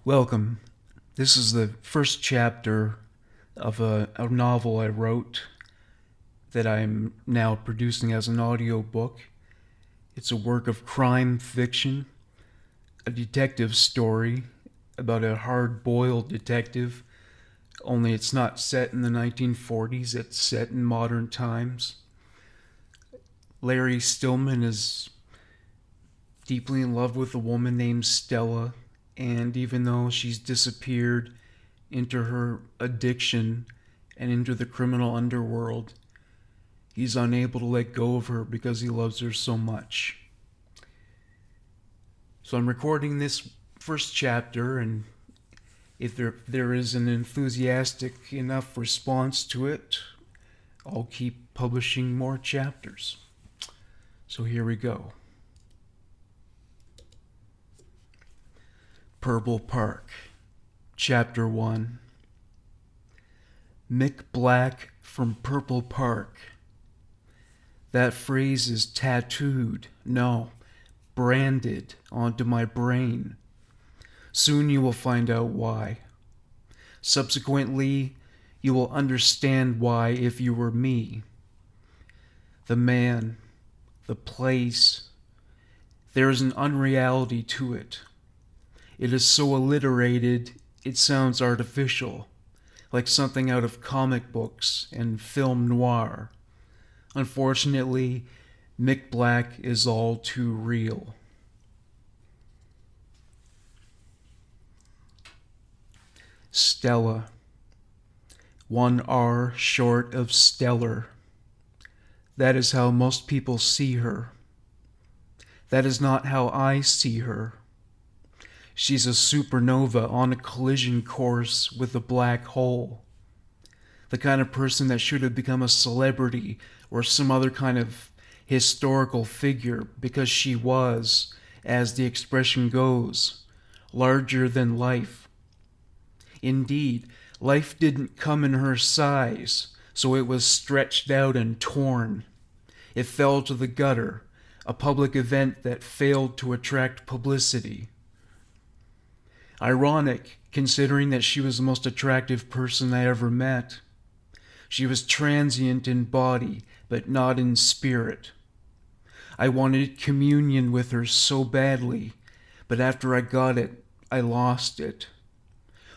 Welcome. This is the first chapter of a novel I wrote that I'm now producing as an audiobook. It's a work of crime fiction, a detective story about a hard-boiled detective, only it's not set in the 1940s, it's set in modern times. Larry Stillman is deeply in love with a woman named Stella, and even though she's disappeared into her addiction and into the criminal underworld, he's unable to let go of her because he loves her so much. So I'm recording this first chapter, and if there is an enthusiastic enough response to it, I'll keep publishing more chapters. So here we go. Purple Park, Chapter 1. Mick Black from Purple Park. That phrase is tattooed, no, branded onto my brain. Soon you will find out why. Subsequently, you will understand why if you were me. The man, the place, there is an unreality to it. It is so alliterated, it sounds artificial, like something out of comic books and film noir. Unfortunately, Mick Black is all too real. Stella. One R short of stellar. That is how most people see her. That is not how I see her. She's a supernova on a collision course with a black hole. The kind of person that should have become a celebrity or some other kind of historical figure because she was, as the expression goes, larger than life. Indeed, life didn't come in her size, so it was stretched out and torn. It fell to the gutter, a public event that failed to attract publicity. Ironic, considering that she was the most attractive person I ever met. She was transient in body, but not in spirit. I wanted communion with her so badly, but after I got it, I lost it.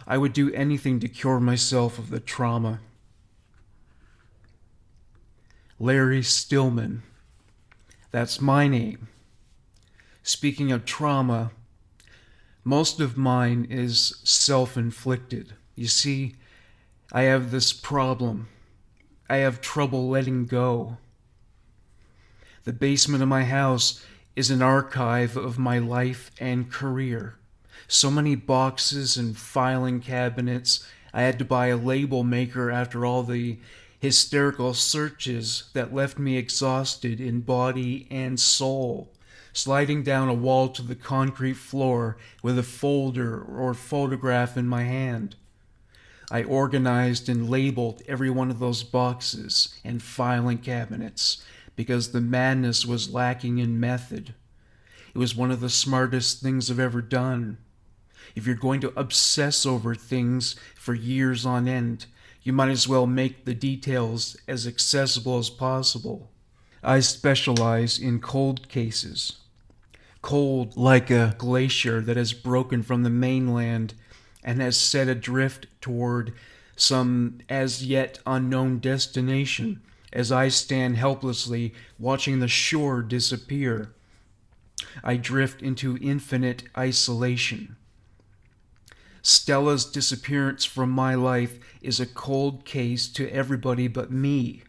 I would do anything to cure myself of the trauma. Larry Stillman. That's my name. Speaking of trauma, most of mine is self-inflicted. You see, I have this problem. I have trouble letting go. The basement of my house is an archive of my life and career. So many boxes and filing cabinets. I had to buy a label maker after all the hysterical searches that left me exhausted in body and soul, sliding down a wall to the concrete floor with a folder or photograph in my hand. I organized and labeled every one of those boxes and filing cabinets because the madness was lacking in method. It was one of the smartest things I've ever done. If you're going to obsess over things for years on end, you might as well make the details as accessible as possible. I specialize in cold cases. Cold like a glacier that has broken from the mainland and has set adrift toward some as yet unknown destination as I stand helplessly watching the shore disappear. I drift into infinite isolation. Stella's disappearance from my life is a cold case to everybody but me.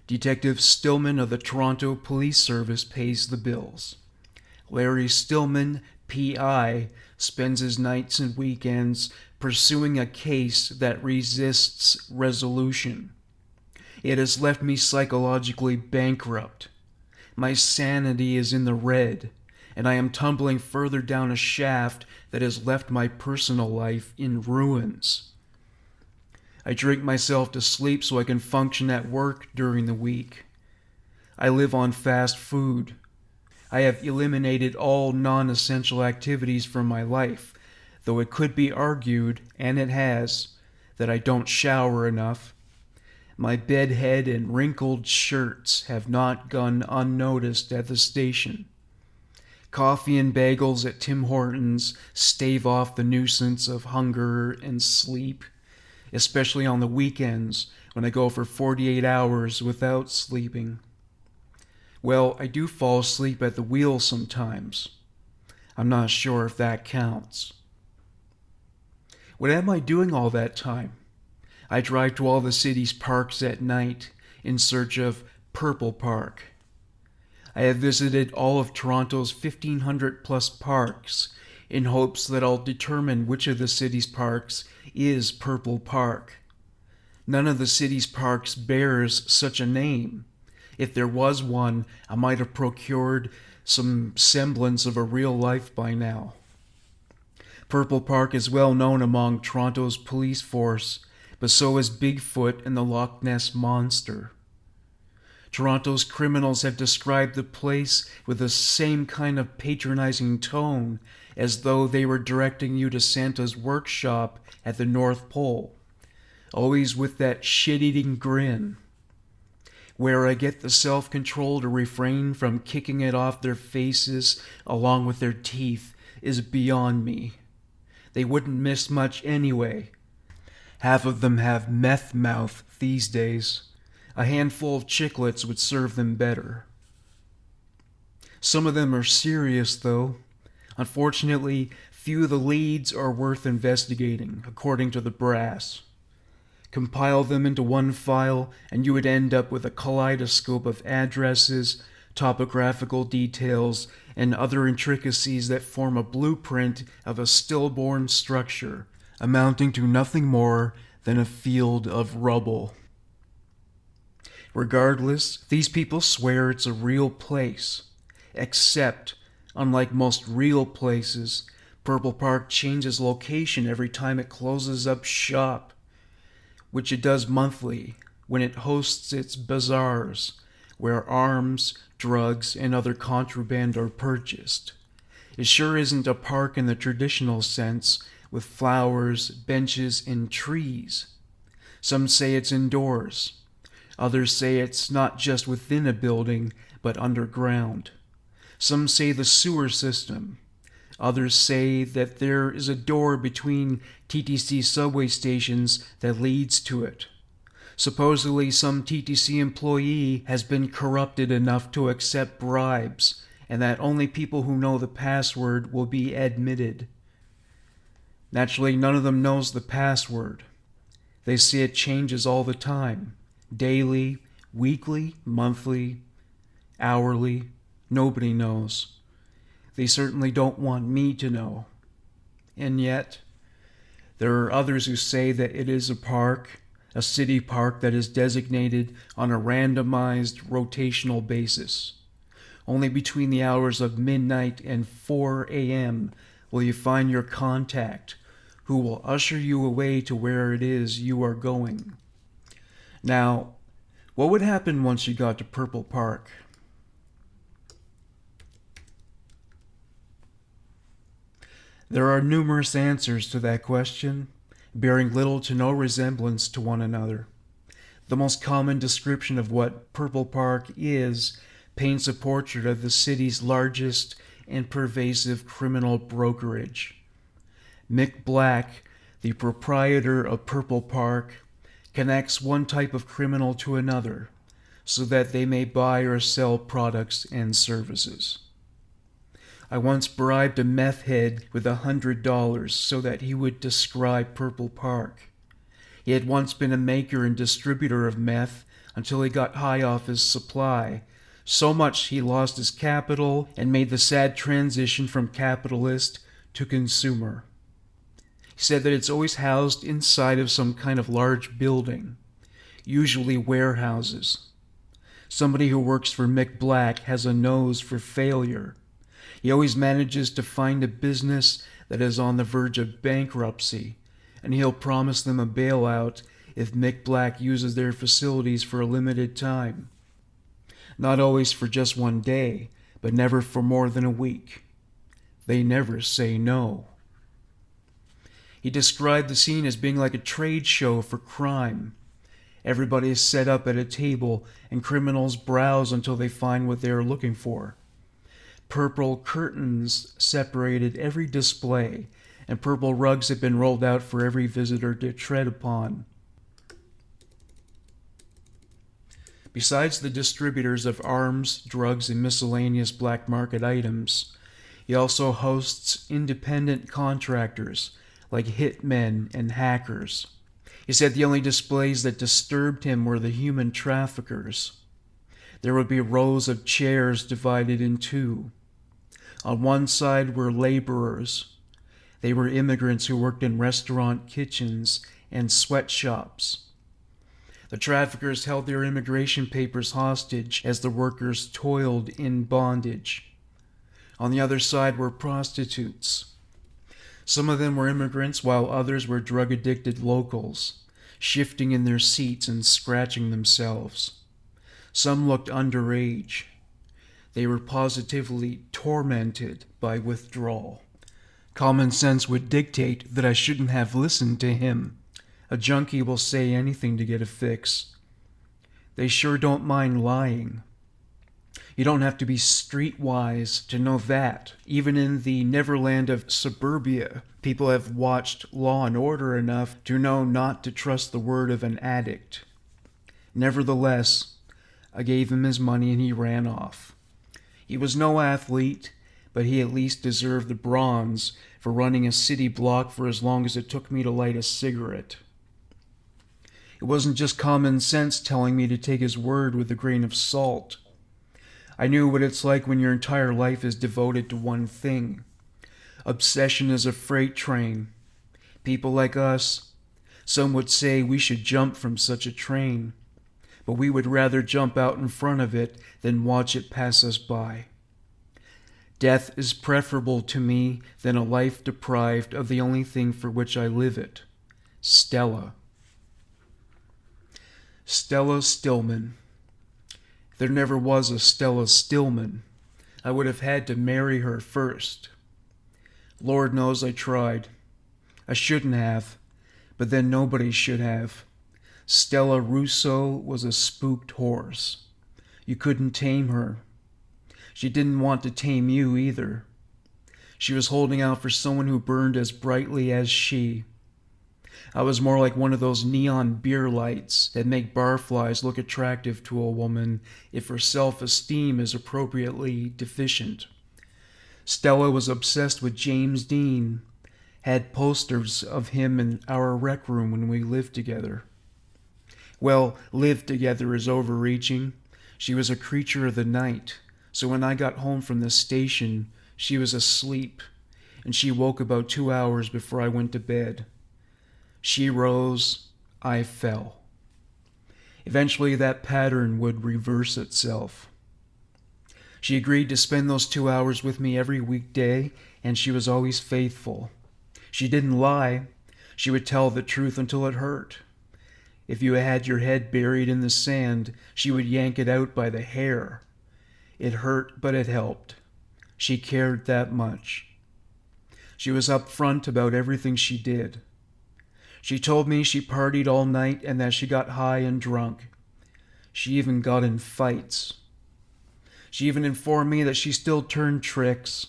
Detective Stillman of the Toronto Police Service pays the bills. Larry Stillman, P.I., spends his nights and weekends pursuing a case that resists resolution. It has left me psychologically bankrupt. My sanity is in the red, and I am tumbling further down a shaft that has left my personal life in ruins. I drink myself to sleep so I can function at work during the week. I live on fast food. I have eliminated all non-essential activities from my life. though it could be argued, and it has, that I don't shower enough. My bedhead and wrinkled shirts have not gone unnoticed at the station. Coffee and bagels at Tim Hortons stave off the nuisance of hunger and sleep, especially on the weekends when I go for 48 hours without sleeping. Well, I do fall asleep at the wheel sometimes. I'm not sure if that counts. What am I doing all that time? I drive to all the city's parks at night in search of Purple Park. I have visited all of Toronto's 1,500 plus parks in hopes that I'll determine which of the city's parks is Purple Park. None of the city's parks bears such a name. If there was one, I might have procured some semblance of a real life by now. Purple Park is well known among Toronto's police force, but so is Bigfoot and the Loch Ness Monster. Toronto's criminals have described the place with the same kind of patronizing tone as though they were directing you to Santa's workshop at the North Pole, always with that shit-eating grin. Where I get the self-control to refrain from kicking it off their faces along with their teeth is beyond me. They wouldn't miss much anyway. Half of them have meth mouth these days. A handful of chiclets would serve them better. Some of them are serious, though. Unfortunately, few of the leads are worth investigating, according to the brass. Compile them into one file, and you would end up with a kaleidoscope of addresses, topographical details, and other intricacies that form a blueprint of a stillborn structure, amounting to nothing more than a field of rubble. Regardless, these people swear it's a real place. Except, unlike most real places, Purple Park changes location every time it closes up shop, which it does monthly when it hosts its bazaars, where arms, drugs, and other contraband are purchased. It sure isn't a park in the traditional sense, with flowers, benches, and trees. Some say it's indoors. Others say it's not just within a building, but underground. Some say the sewer system. Others say that there is a door between TTC subway stations that leads to it. Supposedly, some TTC employee has been corrupted enough to accept bribes, and that only people who know the password will be admitted. Naturally, none of them knows the password. They say it changes all the time. Daily, weekly, monthly, hourly. Nobody knows. They certainly don't want me to know. And yet, there are others who say that it is a park, a city park that is designated on a randomized rotational basis. Only between the hours of midnight and 4 a.m. will you find your contact, who will usher you away to where it is you are going. Now, what would happen once you got to Purple Park? There are numerous answers to that question, bearing little to no resemblance to one another. The most common description of what Purple Park is paints a portrait of the city's largest and pervasive criminal brokerage. Mick Black, the proprietor of Purple Park, connects one type of criminal to another so that they may buy or sell products and services. I once bribed a meth head with $100 so that he would describe Purple Park. He had once been a maker and distributor of meth until he got high off his supply, so much he lost his capital and made the sad transition from capitalist to consumer. He said that it's always housed inside of some kind of large building, usually warehouses. Somebody who works for Mick Black has a nose for failure. He always manages to find a business that is on the verge of bankruptcy, and he'll promise them a bailout if Mick Black uses their facilities for a limited time. Not always for just one day, but never for more than a week. They never say no. He described the scene as being like a trade show for crime. Everybody is set up at a table, and criminals browse until they find what they are looking for. Purple curtains separated every display, and purple rugs had been rolled out for every visitor to tread upon. Besides the distributors of arms, drugs, and miscellaneous black market items, he also hosts independent contractors like hitmen and hackers. He said the only displays that disturbed him were the human traffickers. There would be rows of chairs divided in two. On one side were laborers. They were immigrants who worked in restaurant kitchens and sweatshops. The traffickers held their immigration papers hostage as the workers toiled in bondage. On the other side were prostitutes. Some of them were immigrants, while others were drug-addicted locals, shifting in their seats and scratching themselves. Some looked underage. They were positively tormented by withdrawal. Common sense would dictate that I shouldn't have listened to him. A junkie will say anything to get a fix. They sure don't mind lying. You don't have to be streetwise to know that. Even in the Neverland of suburbia, people have watched Law and Order enough to know not to trust the word of an addict. Nevertheless, I gave him his money and he ran off. He was no athlete, but he at least deserved the bronze for running a city block for as long as it took me to light a cigarette. It wasn't just common sense telling me to take his word with a grain of salt. I knew what it's like when your entire life is devoted to one thing. Obsession is a freight train. People like us, some would say we should jump from such a train, but we would rather jump out in front of it than watch it pass us by. Death is preferable to me than a life deprived of the only thing for which I live it, Stella. Stella Stillman. There never was a Stella Stillman. I would have had to marry her first. Lord knows I tried. I shouldn't have, but then nobody should have. Stella Rousseau was a spooked horse. You couldn't tame her. She didn't want to tame you either. She was holding out for someone who burned as brightly as she. I was more like one of those neon beer lights that make barflies look attractive to a woman if her self-esteem is appropriately deficient. Stella was obsessed with James Dean, had posters of him in our rec room when we lived together. Well, lived together is overreaching. She was a creature of the night, so when I got home from the station, she was asleep, and she woke about 2 hours before I went to bed. She rose, I fell. Eventually that pattern would reverse itself. She agreed to spend those 2 hours with me every weekday, and she was always faithful. She didn't lie. She would tell the truth until it hurt. If you had your head buried in the sand, she would yank it out by the hair. It hurt, but it helped. She cared that much. She was upfront about everything she did. She told me she partied all night and that she got high and drunk. She even got in fights. She even informed me that she still turned tricks.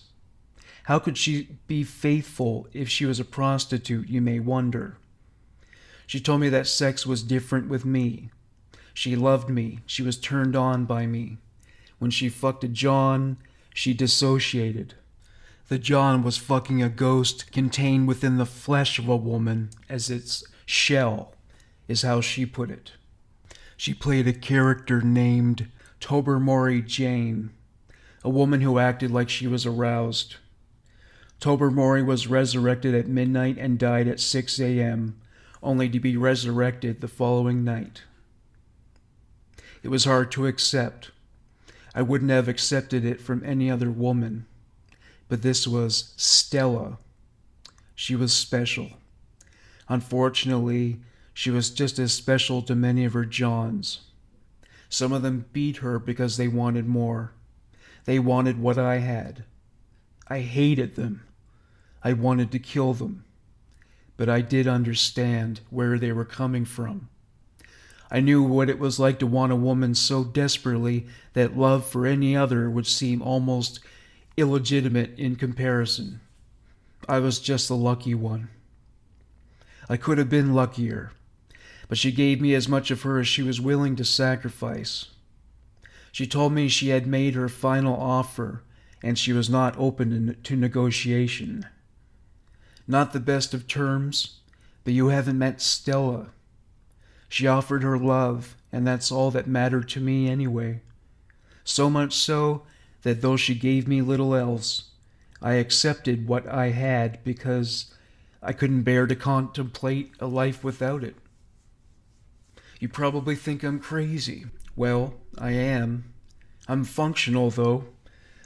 How could she be faithful if she was a prostitute, you may wonder. She told me that sex was different with me. She loved me. She was turned on by me. When she fucked a John, she dissociated. The John was fucking a ghost contained within the flesh of a woman as its shell, is how she put it. She played a character named Tobermory Jane, a woman who acted like she was aroused. Tobermory was resurrected at midnight and died at 6 a.m., only to be resurrected the following night. It was hard to accept. I wouldn't have accepted it from any other woman. But this was Stella. She was special. Unfortunately, she was just as special to many of her Johns. Some of them beat her because they wanted more. They wanted what I had. I hated them. I wanted to kill them. but I did understand where they were coming from. I knew what it was like to want a woman so desperately that love for any other would seem almost illegitimate in comparison. I was just the lucky one. I could have been luckier, but she gave me as much of her as she was willing to sacrifice. She told me she had made her final offer, and she was not open to negotiation. Not the best of terms, but you haven't met Stella. She offered her love, and that's all that mattered to me anyway. So much so that though she gave me little else, I accepted what I had because I couldn't bear to contemplate a life without it. You probably think I'm crazy. Well, I am. I'm functional, though.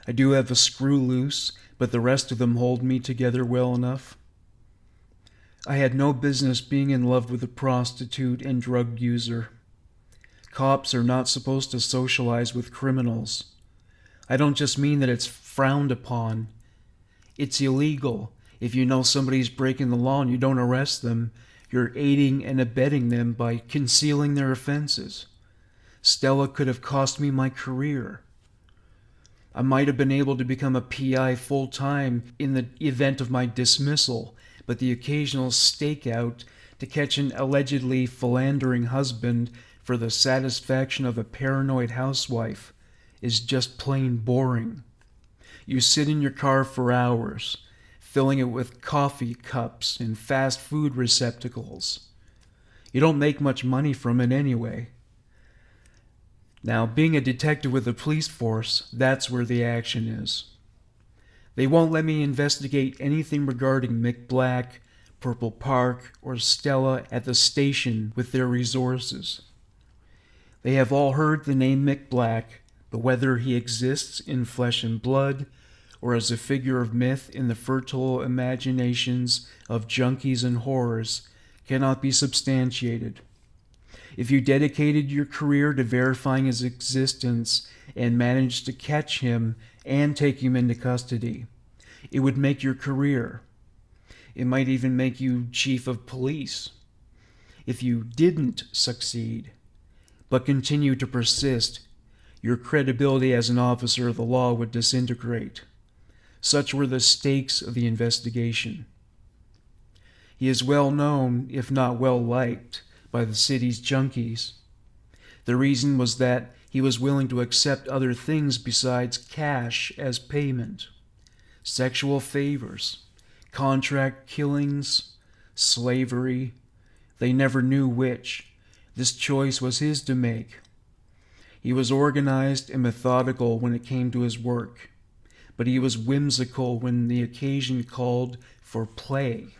I do have a screw loose, but the rest of them hold me together well enough. I had no business being in love with a prostitute and drug user. Cops are not supposed to socialize with criminals. I don't just mean that it's frowned upon. It's illegal. If you know somebody's breaking the law and you don't arrest them, you're aiding and abetting them by concealing their offenses. Stella could have cost me my career. I might have been able to become a PI full-time in the event of my dismissal, but the occasional stakeout to catch an allegedly philandering husband for the satisfaction of a paranoid housewife is just plain boring. You sit in your car for hours, filling it with coffee cups and fast food receptacles. You don't make much money from it anyway. Now, being a detective with the police force, that's where the action is. They won't let me investigate anything regarding Mick Black, Purple Park, or Stella at the station with their resources. They have all heard the name Mick Black, but whether he exists in flesh and blood or as a figure of myth in the fertile imaginations of junkies and whores cannot be substantiated. If you dedicated your career to verifying his existence and managed to catch him and take him into custody, it would make your career. It might even make you chief of police. If you didn't succeed, but continue to persist, your credibility as an officer of the law would disintegrate. Such were the stakes of the investigation. He is well known, if not well liked, by the city's junkies. The reason was that he was willing to accept other things besides cash as payment. Sexual favors, contract killings, slavery. They never knew which. This choice was his to make. He was organized and methodical when it came to his work, but he was whimsical when the occasion called for play.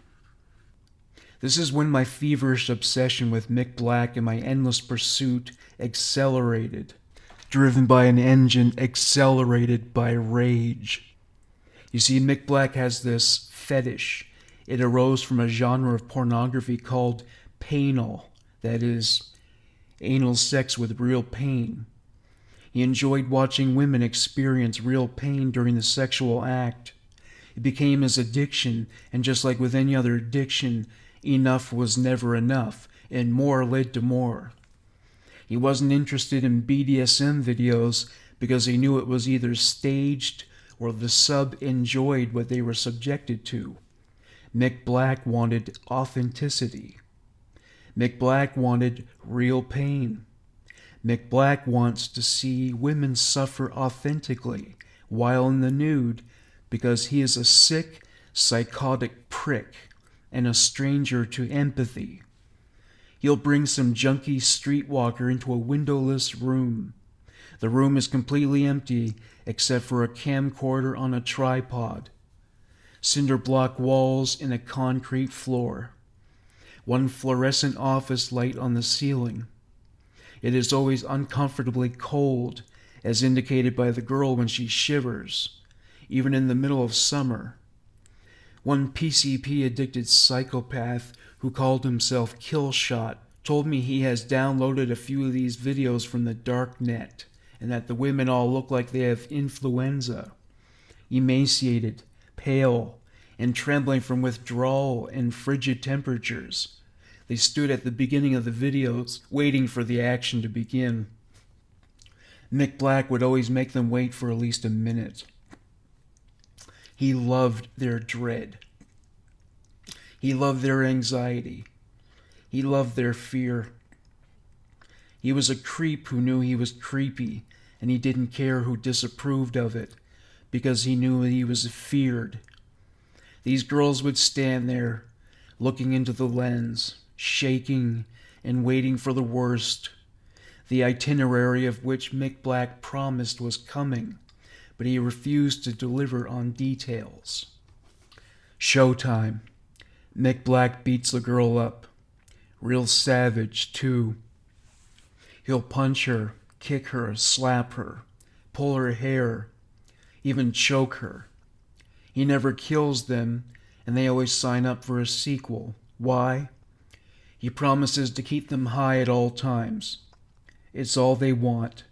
This is when my feverish obsession with Mick Black and my endless pursuit accelerated, driven by an engine accelerated by rage. You see, Mick Black has this fetish. It arose from a genre of pornography called painal, that is, anal sex with real pain. He enjoyed watching women experience real pain during the sexual act. It became his addiction, and just like with any other addiction, enough was never enough, and more led to more. He wasn't interested in BDSM videos because he knew it was either staged or the sub enjoyed what they were subjected to. Mick Black wanted authenticity. Mick Black wanted real pain. Mick Black wants to see women suffer authentically while in the nude because he is a sick, psychotic prick and a stranger to empathy. He'll bring some junkie streetwalker into a windowless room. The room is completely empty except for a camcorder on a tripod, cinder block walls and a concrete floor, one fluorescent office light on the ceiling. It is always uncomfortably cold, as indicated by the girl when she shivers, even in the middle of summer. One PCP-addicted psychopath who called himself Killshot told me he has downloaded a few of these videos from the dark net, and that the women all look like they have influenza. Emaciated, pale, and trembling from withdrawal and frigid temperatures. They stood at the beginning of the videos, waiting for the action to begin. Mick Black would always make them wait for at least a minute. He loved their dread. He loved their anxiety. He loved their fear. He was a creep who knew he was creepy, and he didn't care who disapproved of it, because he knew he was feared. These girls would stand there, looking into the lens, shaking and waiting for the worst, the itinerary of which Mick Black promised was coming, but he refused to deliver on details. Showtime. Mick Black beats the girl up. Real savage, too. He'll punch her, kick her, slap her, pull her hair, even choke her. He never kills them, and they always sign up for a sequel. Why? He promises to keep them high at all times. It's all they want,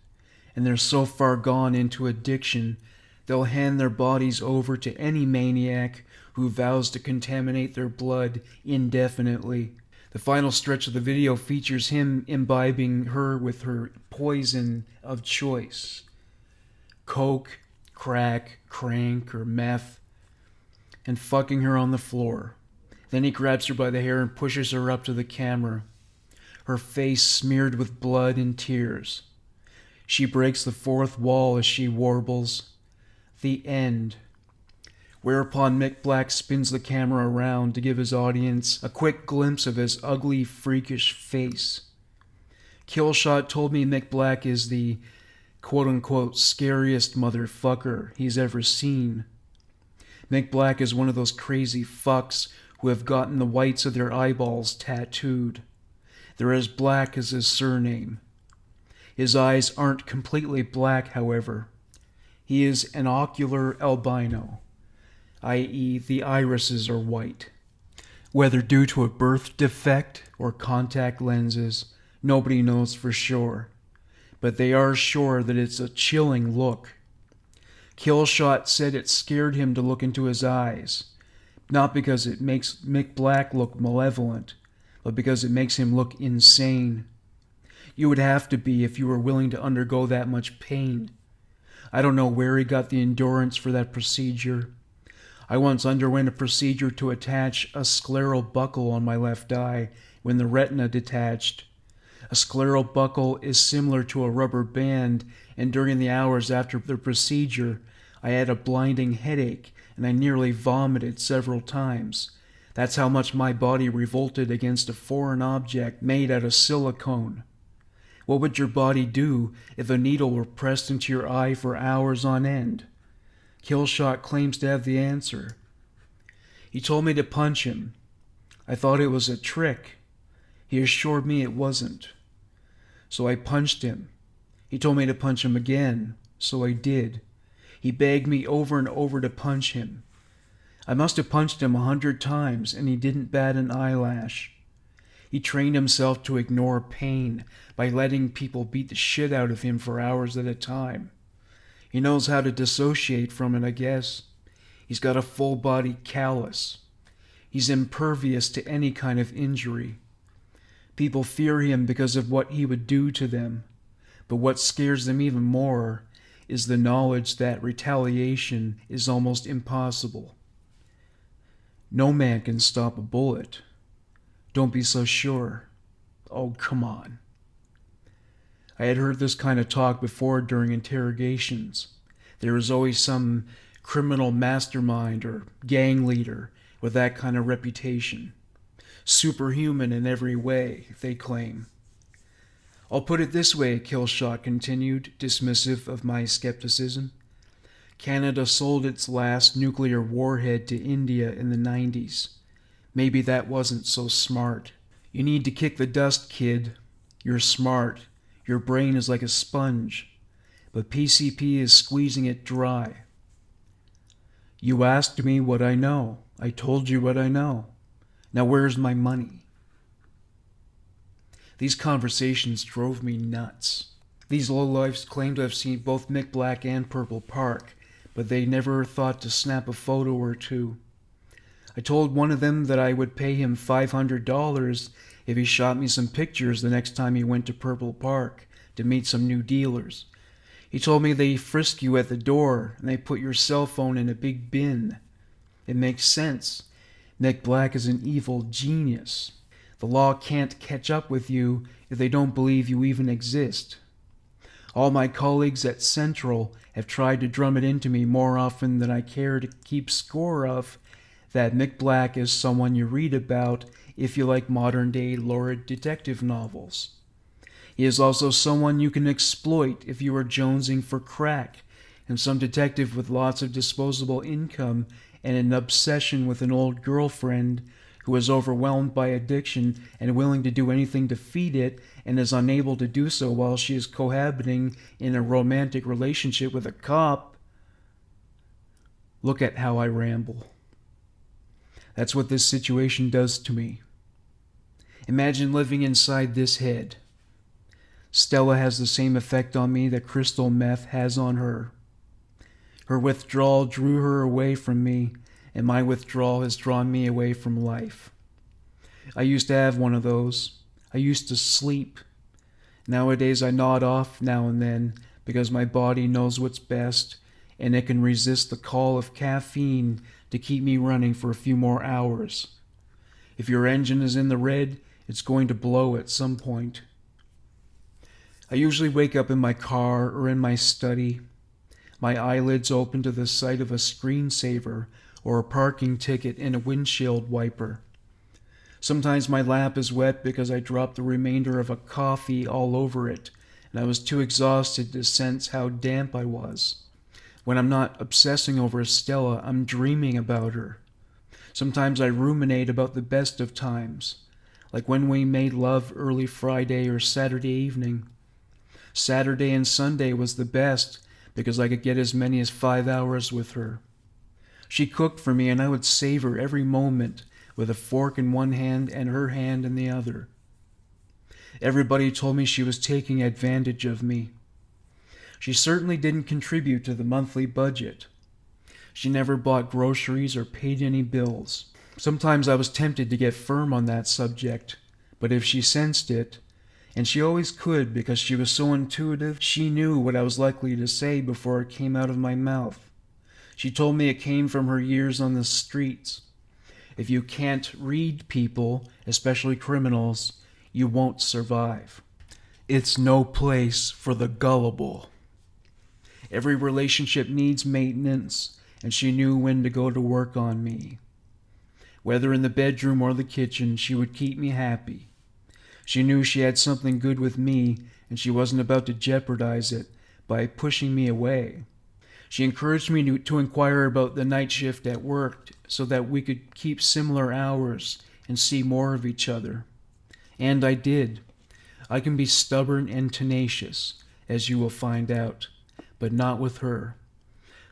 and they're so far gone into addiction, they'll hand their bodies over to any maniac who vows to contaminate their blood indefinitely. The final stretch of the video features him imbibing her with her poison of choice. Coke, crack, crank, or meth, and fucking her on the floor. Then he grabs her by the hair and pushes her up to the camera, her face smeared with blood and tears. She breaks the fourth wall as she warbles, "The end." Whereupon Mick Black spins the camera around to give his audience a quick glimpse of his ugly, freakish face. Killshot told me Mick Black is the quote-unquote scariest motherfucker he's ever seen. Mick Black is one of those crazy fucks who have gotten the whites of their eyeballs tattooed. They're as black as his surname. His eyes aren't completely black, however. He is an ocular albino, i.e. the irises are white. Whether due to a birth defect or contact lenses, nobody knows for sure. But they are sure that it's a chilling look. Killshot said it scared him to look into his eyes, not because it makes Mick Black look malevolent, but because it makes him look insane. You would have to be if you were willing to undergo that much pain. I don't know where he got the endurance for that procedure. I once underwent a procedure to attach a scleral buckle on my left eye when the retina detached. A scleral buckle is similar to a rubber band, and during the hours after the procedure, I had a blinding headache and I nearly vomited several times. That's how much my body revolted against a foreign object made out of silicone. What would your body do if a needle were pressed into your eye for hours on end? Killshot claims to have the answer. He told me to punch him. I thought it was a trick. He assured me it wasn't. So I punched him. He told me to punch him again, so I did. He begged me over and over to punch him. I must have punched him 100 times, and he didn't bat an eyelash. He trained himself to ignore pain by letting people beat the shit out of him for hours at a time. He knows how to dissociate from it, I guess. He's got a full-body callus. He's impervious to any kind of injury. People fear him because of what he would do to them, but what scares them even more is the knowledge that retaliation is almost impossible. No man can stop a bullet. Don't be so sure. Oh, come on. I had heard this kind of talk before during interrogations. There is always some criminal mastermind or gang leader with that kind of reputation. Superhuman in every way, they claim. I'll put it this way, Killshot continued, dismissive of my skepticism. Canada sold its last nuclear warhead to India in the 90s. Maybe that wasn't so smart. You need to kick the dust, kid. You're smart. Your brain is like a sponge. But PCP is squeezing it dry. You asked me what I know. I told you what I know. Now where's my money? These conversations drove me nuts. These lowlifes claim to have seen both Mick Black and Purple Park, but they never thought to snap a photo or two. I told one of them that I would pay him $500 if he shot me some pictures the next time he went to Purple Park to meet some new dealers. He told me they frisk you at the door and they put your cell phone in a big bin. It makes sense. Mick Black is an evil genius. The law can't catch up with you if they don't believe you even exist. All my colleagues at Central have tried to drum it into me more often than I care to keep score of that Mick Black is someone you read about if you like modern-day lurid detective novels. He is also someone you can exploit if you are jonesing for crack, and some detective with lots of disposable income and an obsession with an old girlfriend who is overwhelmed by addiction and willing to do anything to feed it and is unable to do so while she is cohabiting in a romantic relationship with a cop. Look at how I ramble. That's what this situation does to me. Imagine living inside this head. Stella has the same effect on me that crystal meth has on her. Her withdrawal drew her away from me, and my withdrawal has drawn me away from life. I used to have one of those. I used to sleep. Nowadays I nod off now and then because my body knows what's best, and it can resist the call of caffeine to keep me running for a few more hours. If your engine is in the red, it's going to blow at some point. I usually wake up in my car or in my study, my eyelids open to the sight of a screensaver or a parking ticket in a windshield wiper. Sometimes my lap is wet because I dropped the remainder of a coffee all over it, and I was too exhausted to sense how damp I was. When I'm not obsessing over Stella, I'm dreaming about her. Sometimes I ruminate about the best of times, like when we made love early Friday or Saturday evening. Saturday and Sunday was the best because I could get as many as 5 hours with her. She cooked for me and I would savor every moment with a fork in one hand and her hand in the other. Everybody told me she was taking advantage of me. She certainly didn't contribute to the monthly budget. She never bought groceries or paid any bills. Sometimes I was tempted to get firm on that subject, but if she sensed it, and she always could because she was so intuitive, she knew what I was likely to say before it came out of my mouth. She told me it came from her years on the streets. If you can't read people, especially criminals, you won't survive. It's no place for the gullible. Every relationship needs maintenance, and she knew when to go to work on me. Whether in the bedroom or the kitchen, she would keep me happy. She knew she had something good with me, and she wasn't about to jeopardize it by pushing me away. She encouraged me to inquire about the night shift at work so that we could keep similar hours and see more of each other. And I did. I can be stubborn and tenacious, as you will find out, but not with her.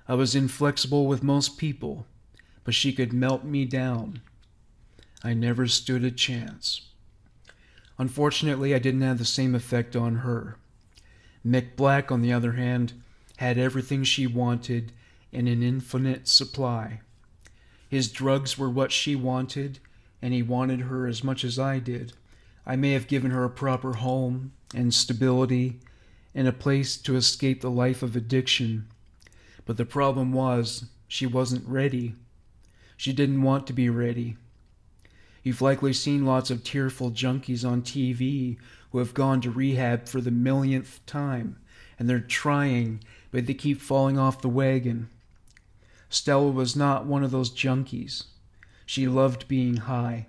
I was inflexible with most people, but she could melt me down. I never stood a chance. Unfortunately, I didn't have the same effect on her. Mick Black, on the other hand, had everything she wanted in an infinite supply. His drugs were what she wanted, and he wanted her as much as I did. I may have given her a proper home and stability and a place to escape the life of addiction, but the problem was she wasn't ready. She didn't want to be ready. You've likely seen lots of tearful junkies on TV who have gone to rehab for the millionth time, and they're trying, but they keep falling off the wagon. Stella was not one of those junkies. She loved being high.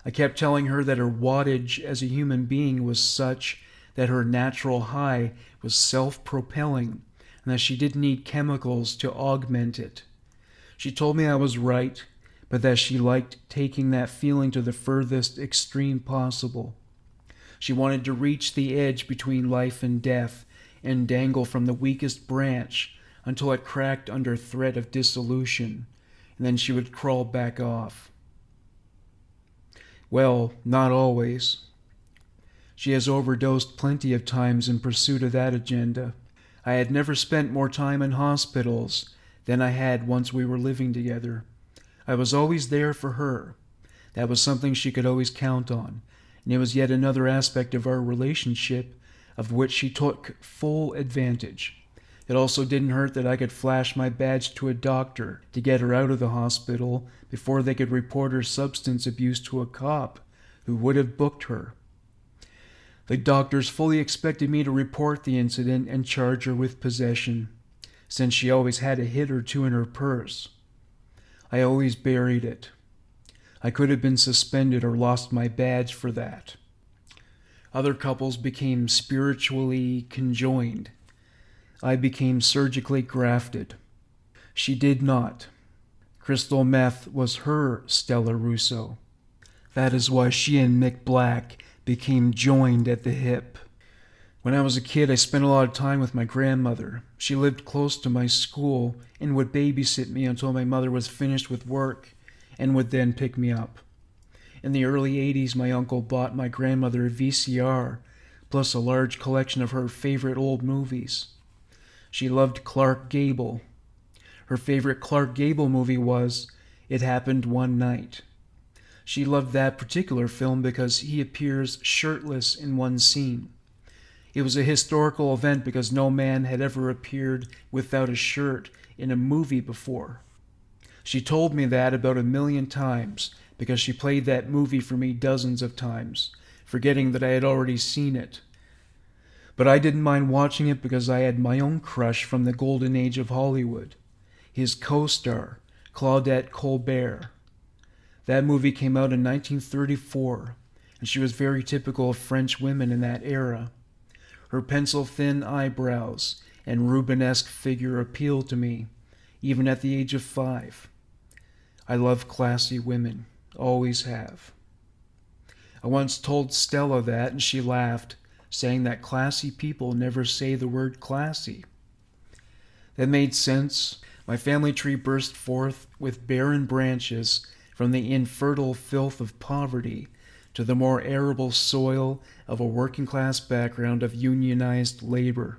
I kept telling her that her wattage as a human being was such that her natural high was self-propelling, and that she didn't need chemicals to augment it. She told me I was right, but that she liked taking that feeling to the furthest extreme possible. She wanted to reach the edge between life and death and dangle from the weakest branch until it cracked under threat of dissolution, and then she would crawl back off. Well, not always. She has overdosed plenty of times in pursuit of that agenda. I had never spent more time in hospitals than I had once we were living together. I was always there for her. That was something she could always count on, and it was yet another aspect of our relationship of which she took full advantage. It also didn't hurt that I could flash my badge to a doctor to get her out of the hospital before they could report her substance abuse to a cop who would have booked her. The doctors fully expected me to report the incident and charge her with possession, since she always had a hit or two in her purse. I always buried it. I could have been suspended or lost my badge for that. Other couples became spiritually conjoined. I became surgically grafted. She did not. Crystal meth was her Stella Rousseau. That is why she and Mick Black became joined at the hip. When I was a kid, I spent a lot of time with my grandmother. She lived close to my school and would babysit me until my mother was finished with work and would then pick me up. In the early 80s, my uncle bought my grandmother a VCR, plus a large collection of her favorite old movies. She loved Clark Gable. Her favorite Clark Gable movie was It Happened One Night. She loved that particular film because he appears shirtless in one scene. It was a historical event because no man had ever appeared without a shirt in a movie before. She told me that about 1,000,000 times because she played that movie for me dozens of times, forgetting that I had already seen it. But I didn't mind watching it because I had my own crush from the golden age of Hollywood, his co-star, Claudette Colbert. That movie came out in 1934, and she was very typical of French women in that era. Her pencil-thin eyebrows and Rubenesque figure appealed to me, even at the age of 5. I love classy women, always have. I once told Stella that, and she laughed, saying that classy people never say the word classy. That made sense. My family tree burst forth with barren branches from the infertile filth of poverty to the more arable soil of a working-class background of unionized labor.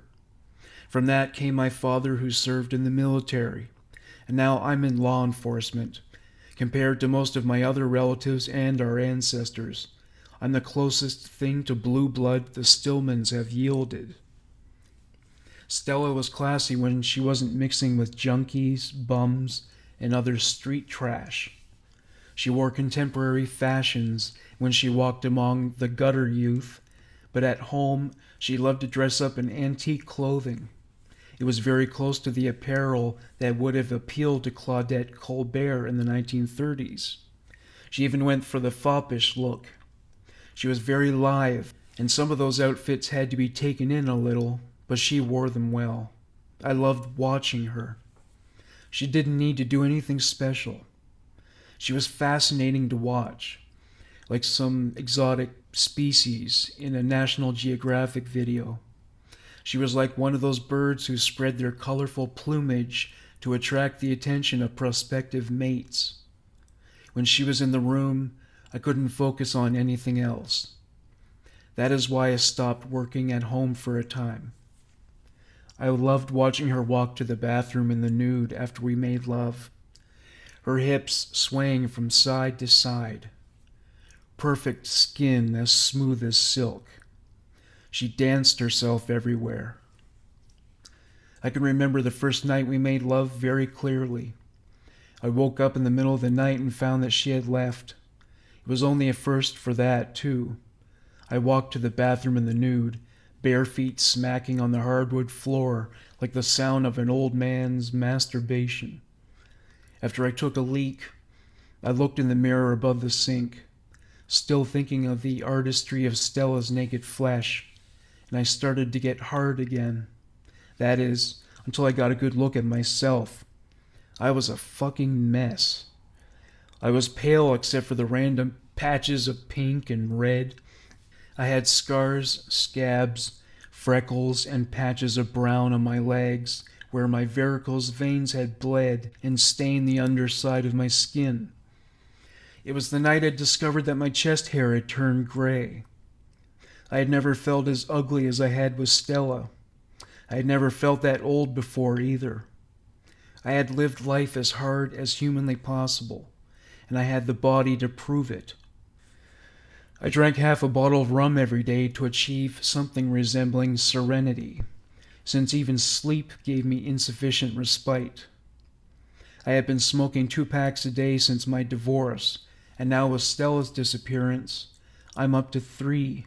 From that came my father, who served in the military, and now I'm in law enforcement. Compared to most of my other relatives and our ancestors, I'm the closest thing to blue blood the Stillmans have yielded. Stella was classy when she wasn't mixing with junkies, bums, and other street trash. She wore contemporary fashions when she walked among the gutter youth, but at home she loved to dress up in antique clothing. It was very close to the apparel that would have appealed to Claudette Colbert in the 1930s. She even went for the foppish look. She was very lithe, and some of those outfits had to be taken in a little, but she wore them well. I loved watching her. She didn't need to do anything special. She was fascinating to watch, like some exotic species in a National Geographic video. She was like one of those birds who spread their colorful plumage to attract the attention of prospective mates. When she was in the room, I couldn't focus on anything else. That is why I stopped working at home for a time. I loved watching her walk to the bathroom in the nude after we made love, her hips swaying from side to side, perfect skin as smooth as silk. She danced herself everywhere. I can remember the first night we made love very clearly. I woke up in the middle of the night and found that she had left. It was only a first for that, too. I walked to the bathroom in the nude, bare feet smacking on the hardwood floor like the sound of an old man's masturbation. After I took a leak, I looked in the mirror above the sink, still thinking of the artistry of Stella's naked flesh, and I started to get hard again. That is, until I got a good look at myself. I was a fucking mess. I was pale except for the random patches of pink and red. I had scars, scabs, freckles, and patches of brown on my legs, where my varicose veins had bled and stained the underside of my skin. It was the night I discovered that my chest hair had turned gray. I had never felt as ugly as I had with Stella. I had never felt that old before either. I had lived life as hard as humanly possible, and I had the body to prove it. I drank half a bottle of rum every day to achieve something resembling serenity, since even sleep gave me insufficient respite. I had been smoking 2 packs a day since my divorce, and now with Stella's disappearance, I'm up to 3.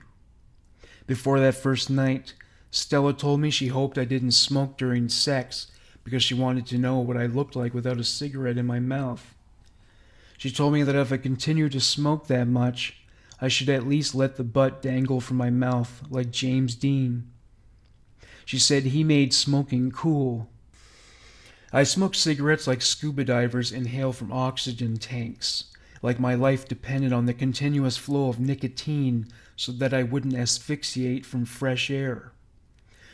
Before that first night, Stella told me she hoped I didn't smoke during sex because she wanted to know what I looked like without a cigarette in my mouth. She told me that if I continued to smoke that much, I should at least let the butt dangle from my mouth like James Dean. She said he made smoking cool. I smoked cigarettes like scuba divers inhale from oxygen tanks, like my life depended on the continuous flow of nicotine so that I wouldn't asphyxiate from fresh air.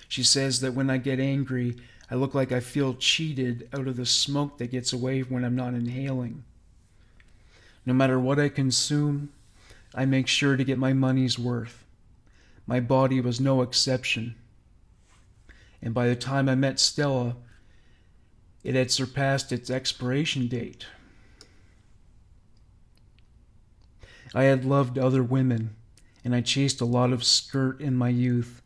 She says that when I get angry, I look like I feel cheated out of the smoke that gets away when I'm not inhaling. No matter what I consume, I make sure to get my money's worth. My body was no exception. And by the time I met Stella, it had surpassed its expiration date. I had loved other women, and I chased a lot of skirt in my youth,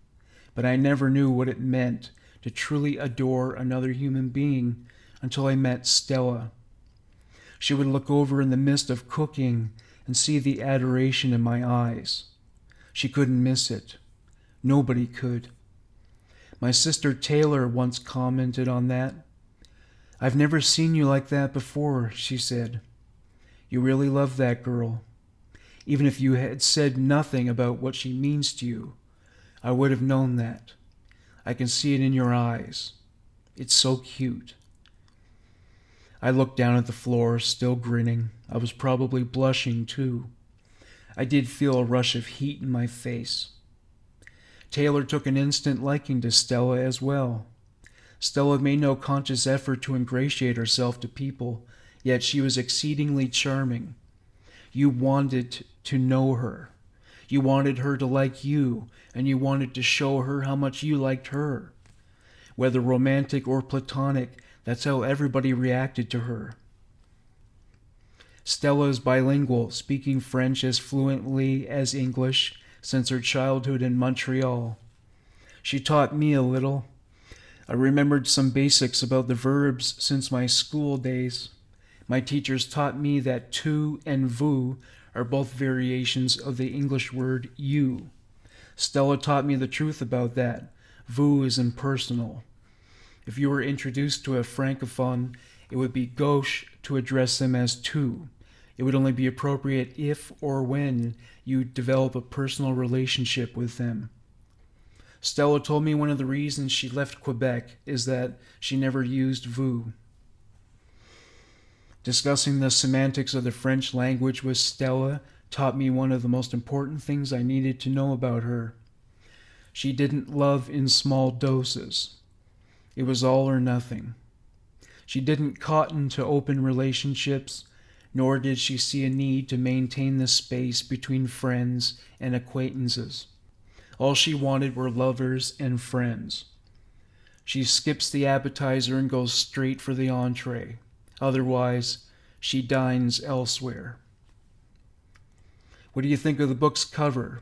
but I never knew what it meant to truly adore another human being until I met Stella. She would look over in the midst of cooking and see the adoration in my eyes. She couldn't miss it. Nobody could. My sister Taylor once commented on that. "I've never seen you like that before," she said. "You really love that girl. Even if you had said nothing about what she means to you, I would have known that. I can see it in your eyes. It's so cute." I looked down at the floor, still grinning. I was probably blushing, too. I did feel a rush of heat in my face. Taylor took an instant liking to Stella as well. Stella made no conscious effort to ingratiate herself to people, yet she was exceedingly charming. You wanted to know her. You wanted her to like you, and you wanted to show her how much you liked her. Whether romantic or platonic, that's how everybody reacted to her. Stella is bilingual, speaking French as fluently as English since her childhood in Montreal. She taught me a little. I remembered some basics about the verbs since my school days. My teachers taught me that tu and vous are both variations of the English word you. Stella taught me the truth about that. Vous is impersonal. If you were introduced to a francophone, it would be gauche to address them as tu. It would only be appropriate if or when you develop a personal relationship with them. Stella told me one of the reasons she left Quebec is that she never used vous. Discussing the semantics of the French language with Stella taught me one of the most important things I needed to know about her. She didn't love in small doses. It was all or nothing. She didn't cotton to open relationships, nor did she see a need to maintain the space between friends and acquaintances. All she wanted were lovers and friends. She skips the appetizer and goes straight for the entree. Otherwise, she dines elsewhere. What do you think of the book's cover?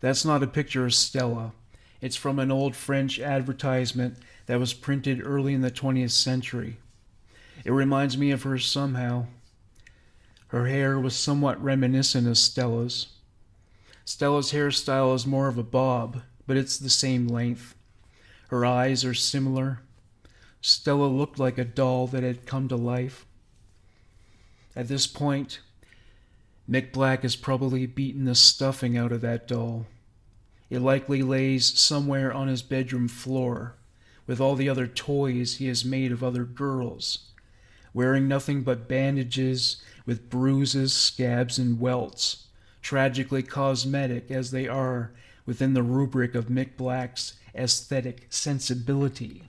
That's not a picture of Stella. It's from an old French advertisement that was printed early in the 20th century. It reminds me of her somehow. Her hair was somewhat reminiscent of Stella's. Stella's hairstyle is more of a bob, but it's the same length. Her eyes are similar. Stella looked like a doll that had come to life. At this point, Mick Black has probably beaten the stuffing out of that doll. It likely lays somewhere on his bedroom floor, with all the other toys he has made of other girls, wearing nothing but bandages with bruises, scabs, and welts, tragically cosmetic as they are within the rubric of Mick Black's aesthetic sensibility.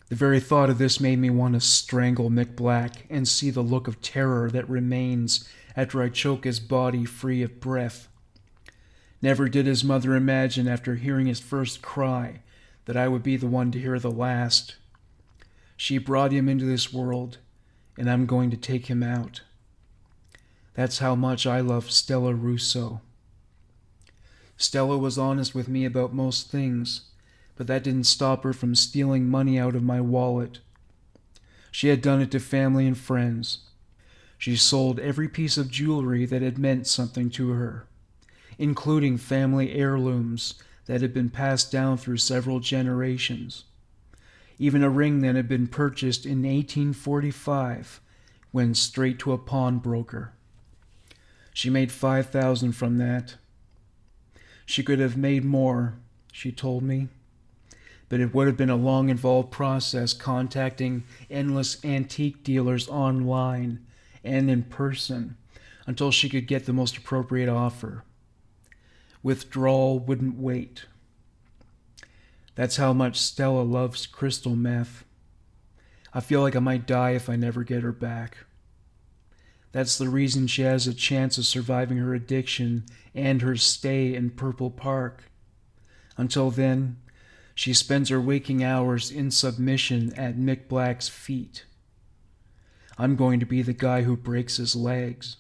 The very thought of this made me want to strangle Mick Black and see the look of terror that remains after I choke his body free of breath. Never did his mother imagine after hearing his first cry that I would be the one to hear the last. She brought him into this world, and I'm going to take him out. That's how much I love Stella Rousseau. Stella was honest with me about most things, but that didn't stop her from stealing money out of my wallet. She had done it to family and friends. She sold every piece of jewelry that had meant something to her, including family heirlooms that had been passed down through several generations. Even a ring that had been purchased in 1845 went straight to a pawnbroker. She made $5,000 from that. She could have made more, she told me, but it would have been a long, involved process contacting endless antique dealers online and in person until she could get the most appropriate offer. Withdrawal wouldn't wait. That's how much Stella loves crystal meth. I feel like I might die if I never get her back. That's the reason she has a chance of surviving her addiction and her stay in Purple Park. Until then, she spends her waking hours in submission at Mick Black's feet. I'm going to be the guy who breaks his legs.